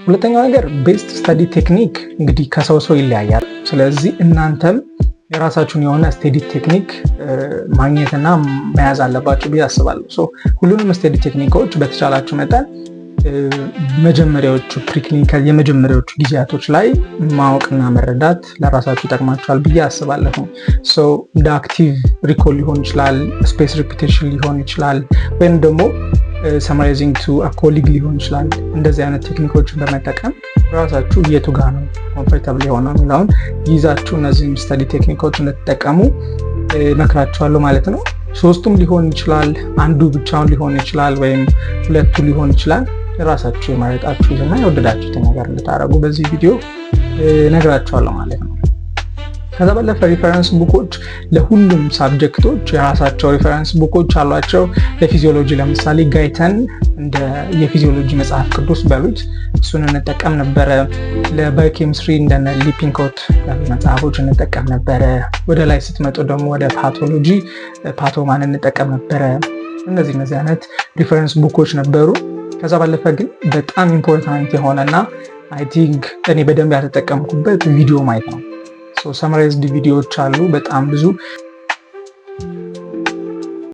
ሁለተኛው ነገር ቤስት ስተዲ ቴክኒክ እንግዲህ ከሰው ሰው ይለያያል። ስለዚህ እናንተም የራሳችሁን የሆነ ስተዲ ቴክኒክ ማግኘትና መያዝ አለባችሁ ብዬ አስባለሁ። ሁሉንም ስተዲ ቴክኒኮች በተቻላችሁ መጠን መጀመሪያዎቹ ፕሪክሊኒካል የመጀመሪያዎቹ ጊዜያቶች ላይ ማወቅና መረዳት ለራሳችሁ ይጠቅማችኋል ብዬ አስባለሁ። እንደ አክቲቭ ሪኮል ሊሆን ይችላል፣ ስፔስ ሪፒቴሽን ሊሆን ይችላል፣ ወይም ደግሞ ሰማራይዚንግ ቱ ኮሊግ ሊሆን ይችላል። እንደዚህ አይነት ቴክኒኮችን በመጠቀም ራሳችሁ የቱ ጋር ነው ኮምፎርታብል የሆነው የሚለውን ይዛችሁ እነዚህም ስተዲ ቴክኒኮች እንድትጠቀሙ መክራችኋለሁ ማለት ነው። ሶስቱም ሊሆን ይችላል፣ አንዱ ብቻውን ሊሆን ይችላል፣ ወይም ሁለቱ ሊሆን ይችላል። ራሳችሁ የመረጣችሁትና የወደዳችሁትን ነገር እንድታደርጉ በዚህ ቪዲዮ ነግራችኋለሁ ማለት ነው። ከዛ ባለፈ ሪፈረንስ ቡኮች ለሁሉም ሳብጀክቶች የራሳቸው ሪፈረንስ ቡኮች አሏቸው። ለፊዚዮሎጂ ለምሳሌ ጋይተን እንደ የፊዚዮሎጂ መጽሐፍ ቅዱስ በሉት እሱን እንጠቀም ነበረ። ለባዮኬሚስትሪ እንደነ ሊፒንኮት ያሉ መጽሐፎች እንጠቀም ነበረ። ወደ ላይ ስትመጡ ደግሞ ወደ ፓቶሎጂ ፓቶማን እንጠቀም ነበረ። እነዚህ አይነት ሪፈረንስ ቡኮች ነበሩ። ከዛ ባለፈ ግን በጣም ኢምፖርታንት የሆነና አይ ቲንክ እኔ በደንብ ያልተጠቀምኩበት ቪዲዮ ማየት ነው። ሰመራይዝድ ቪዲዮዎች አሉ በጣም ብዙ